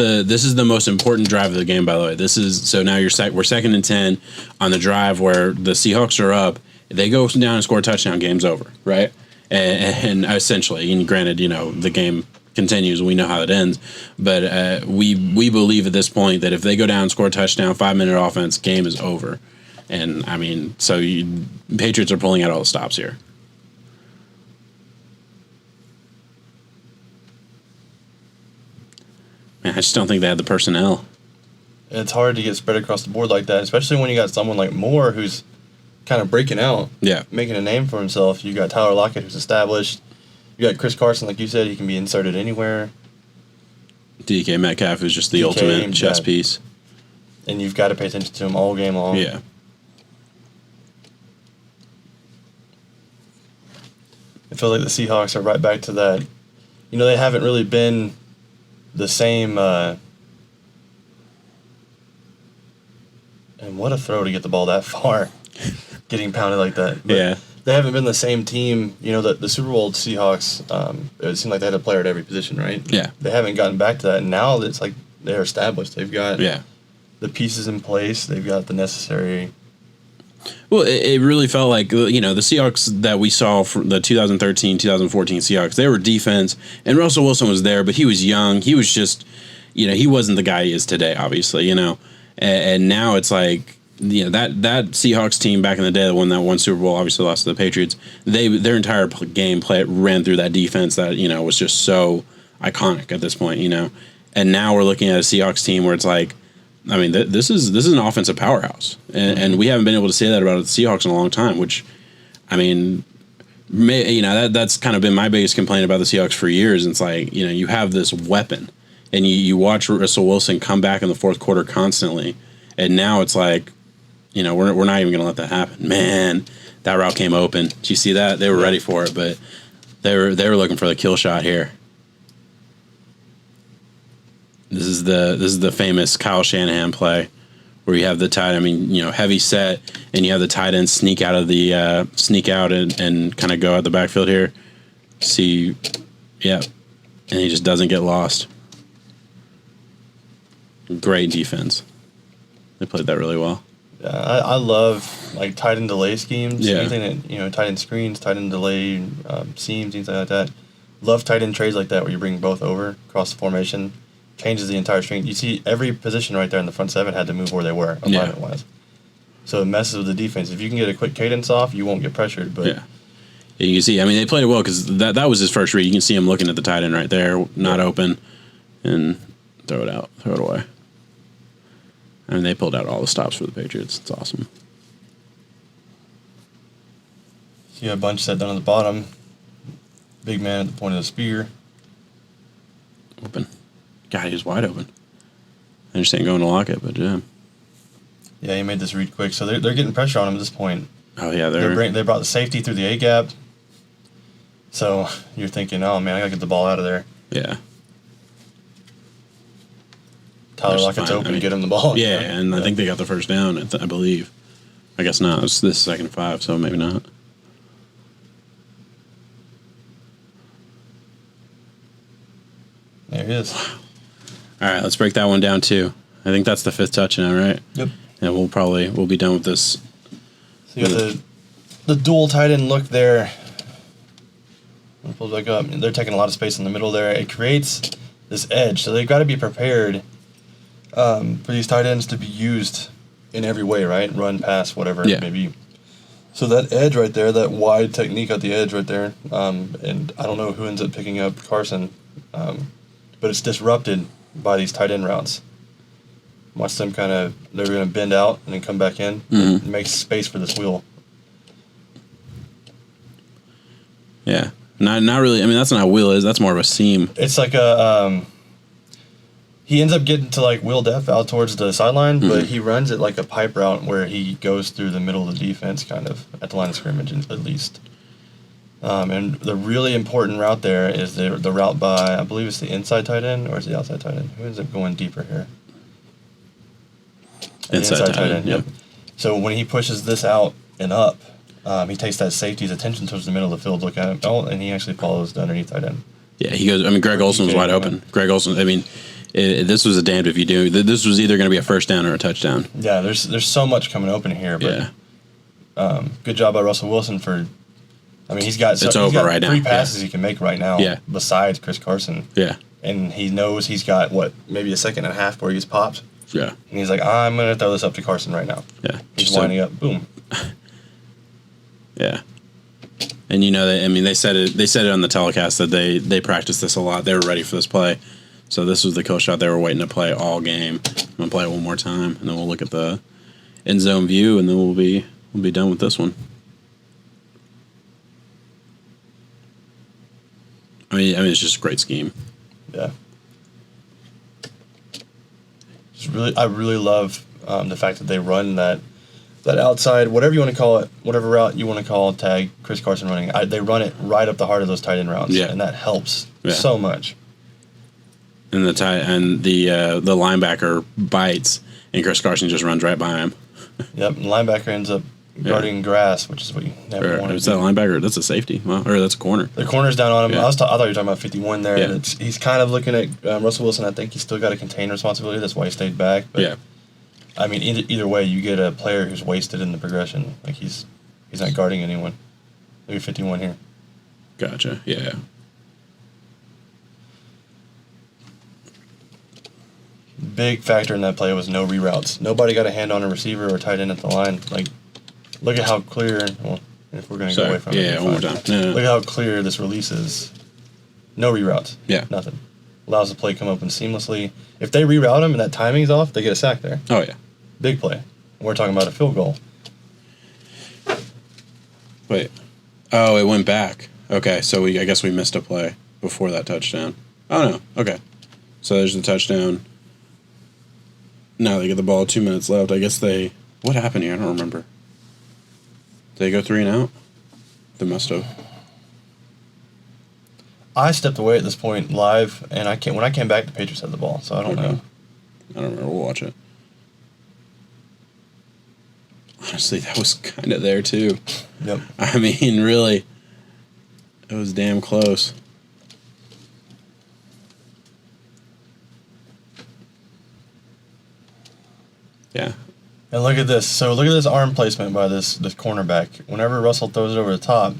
Speaker 1: the most important drive of the game, by the way. So now we're 2nd and 10 on the drive where the Seahawks are up. They go down and score a touchdown, game's over, right? And essentially, and granted, the game continues, we know how it ends, but we believe at this point that if they go down and score a touchdown, 5-minute offense, game is over. And I mean, Patriots are pulling out all the stops here. Man, I just don't think they had the personnel.
Speaker 2: It's hard to get spread across the board like that, especially when you got someone like Moore who's kind of breaking out, making a name for himself. You got Tyler Lockett who's established. You got Chris Carson, like you said, he can be inserted anywhere.
Speaker 1: DK Metcalf is just the ultimate chess piece.
Speaker 2: And you've got to pay attention to him all game long.
Speaker 1: Yeah.
Speaker 2: I feel like the Seahawks are right back to that. They haven't really been the same. And what a throw to get the ball that far, getting pounded like that. But they haven't been the same team. The Super Bowl Seahawks, it seemed like they had a player at every position, right?
Speaker 1: Yeah.
Speaker 2: They haven't gotten back to that, and now it's like they're established. They've got the pieces in place. They've got the necessary.
Speaker 1: Well, it really felt like, the Seahawks that we saw from the 2013, 2014 Seahawks, they were defense, and Russell Wilson was there, but he was young. He was just, he wasn't the guy he is today, obviously, And now it's like, that Seahawks team back in the day, the one that won Super Bowl, obviously lost to the Patriots, their entire game ran through that defense that, was just so iconic at this point, And now we're looking at a Seahawks team where it's like, I mean, this is an offensive powerhouse, and we haven't been able to say that about the Seahawks in a long time. Which, I mean, that's kind of been my biggest complaint about the Seahawks for years. It's like, you have this weapon, and you watch Russell Wilson come back in the fourth quarter constantly, and now it's like, we're not even going to let that happen. Man, that route came open. Did you see that? They were ready for it, but they were looking for the kill shot here. This is the famous Kyle Shanahan play where you have the tight, heavy set, and you have the tight end sneak out and kind of go out the backfield here. See, yeah, and he just doesn't get lost. Great defense. They played that really well.
Speaker 2: Yeah, I love like tight end delay schemes.
Speaker 1: Yeah.
Speaker 2: Anything that tight end screens, tight end delay seams, things like that. Love tight end trades like that where you bring both over across the formation. Changes the entire string. You see every position right there in the front seven had to move where they were, alignment-wise. So it messes with the defense. If you can get a quick cadence off, you won't get pressured. But
Speaker 1: yeah, you can see. They played it well because that was his first read. You can see him looking at the tight end right there, not open, and throw it away. They pulled out all the stops for the Patriots. It's awesome.
Speaker 2: See a bunch set down at the bottom. Big man at the point of the spear.
Speaker 1: Open. God, he was wide open. I understand going to lock it, but yeah.
Speaker 2: Yeah, he made this read quick. So they're getting pressure on him at this point.
Speaker 1: Oh, yeah.
Speaker 2: They brought the safety through the A-gap. So you're thinking, oh, man, I got to get the ball out of there.
Speaker 1: Yeah.
Speaker 2: Tyler Lockett's open to get him the ball.
Speaker 1: Yeah, and I think they got the first down, I believe. I guess not. It's this 2nd and 5, so maybe not.
Speaker 2: There he is.
Speaker 1: All right, let's break that one down, too. I think that's the 5th touch now, right?
Speaker 2: Yep.
Speaker 1: And we'll be done with this.
Speaker 2: So you got the dual tight end look there. Pull back up. They're taking a lot of space in the middle there. It creates this edge, so they've got to be prepared for these tight ends to be used in every way, right? Run, pass, whatever it may be. So that edge right there, that wide technique at the edge right there, and I don't know who ends up picking up Carson, but it's disrupted by these tight end routes. Watch them they're going to bend out and then come back in. It makes space for this wheel.
Speaker 1: Yeah. Not really. That's not a wheel is. That's more of a seam.
Speaker 2: It's like he ends up getting to wheel depth out towards the sideline, but he runs it like a pipe route where he goes through the middle of the defense kind of at the line of scrimmage at least. And the really important route there is the route by, I believe it's the inside tight end or is the outside tight end? Who ends up going deeper here?
Speaker 1: Inside tight end,
Speaker 2: yep. So when he pushes this out and up, he takes that safety's attention towards the middle of the field, look at him, and he actually follows the underneath tight end.
Speaker 1: Yeah, he goes, Greg Olsen was wide open. Greg Olsen, this was a damned if you do. This was either going to be a first down or a touchdown.
Speaker 2: Yeah, there's so much coming open here, but good job by Russell Wilson for, he's got 3 passes he can make right now besides Chris Carson.
Speaker 1: Yeah.
Speaker 2: And he knows he's got, maybe a second and a half before he gets popped.
Speaker 1: Yeah.
Speaker 2: And he's like, I'm going to throw this up to Carson right now.
Speaker 1: Yeah.
Speaker 2: He's winding up. Boom.
Speaker 1: Yeah. And they said it on the telecast that they practiced this a lot. They were ready for this play. So this was the kill shot they were waiting to play all game. I'm going to play it one more time, and then we'll look at the end zone view, and then we'll be done with this one. It's just a great scheme.
Speaker 2: Yeah. I really love the fact that they run that outside, whatever you want to call it, whatever route you want to call tag Chris Carson running. They run it right up the heart of those tight end routes, and that helps so much.
Speaker 1: And the linebacker bites, and Chris Carson just runs right by him.
Speaker 2: Yep, and linebacker ends up guarding grass, which is what you never want to do.
Speaker 1: Is that linebacker? That's a safety. Well, or that's a corner.
Speaker 2: The corner's down on him.
Speaker 1: Yeah.
Speaker 2: I thought you were talking about 51 there.
Speaker 1: Yeah.
Speaker 2: He's kind of looking at Russell Wilson. I think he's still got a contain responsibility. That's why he stayed back. But, I mean, either way, you get a player who's wasted in the progression. Like he's not guarding anyone. Maybe 51 here.
Speaker 1: Gotcha. Yeah.
Speaker 2: Big factor in that play was no reroutes. Nobody got a hand on a receiver or tight end at the line. Like, look at how clear. Well, if we're going to go away from it.
Speaker 1: Yeah, one more time. No.
Speaker 2: Look at how clear this release is. No reroutes.
Speaker 1: Yeah.
Speaker 2: Nothing. Allows the play come open seamlessly. If they reroute him and that timing's off, they get a sack there.
Speaker 1: Oh, yeah.
Speaker 2: Big play. We're talking about a field goal.
Speaker 1: Wait. Oh, it went back. Okay, so I guess we missed a play before that touchdown. Oh, no. Okay. So there's the touchdown. Now they get the ball, 2 minutes left. I guess they... What happened here? I don't remember. Did they go 3 and out? They must have.
Speaker 2: I stepped away at this point live, and when I came back, the Patriots had the ball, so I don't know.
Speaker 1: I don't remember. We'll watch it. Honestly, that was kind of there, too.
Speaker 2: Yep.
Speaker 1: I mean, really, it was damn close. Yeah.
Speaker 2: And look at this. So look at this arm placement by this cornerback. Whenever Russell throws it over the top,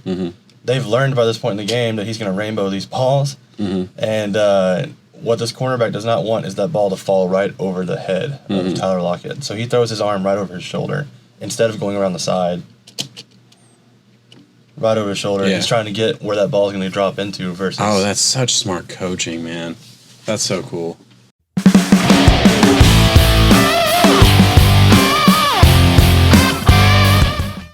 Speaker 2: they've learned by this point in the game that he's going to rainbow these balls. And what this cornerback does not want is that ball to fall right over the head of Tyler Lockett. So he throws his arm right over his shoulder instead of going around the side. Right over his shoulder.
Speaker 1: Yeah.
Speaker 2: He's trying to get where that ball is going to drop into versus...
Speaker 1: Oh, that's such smart coaching, man. That's so cool.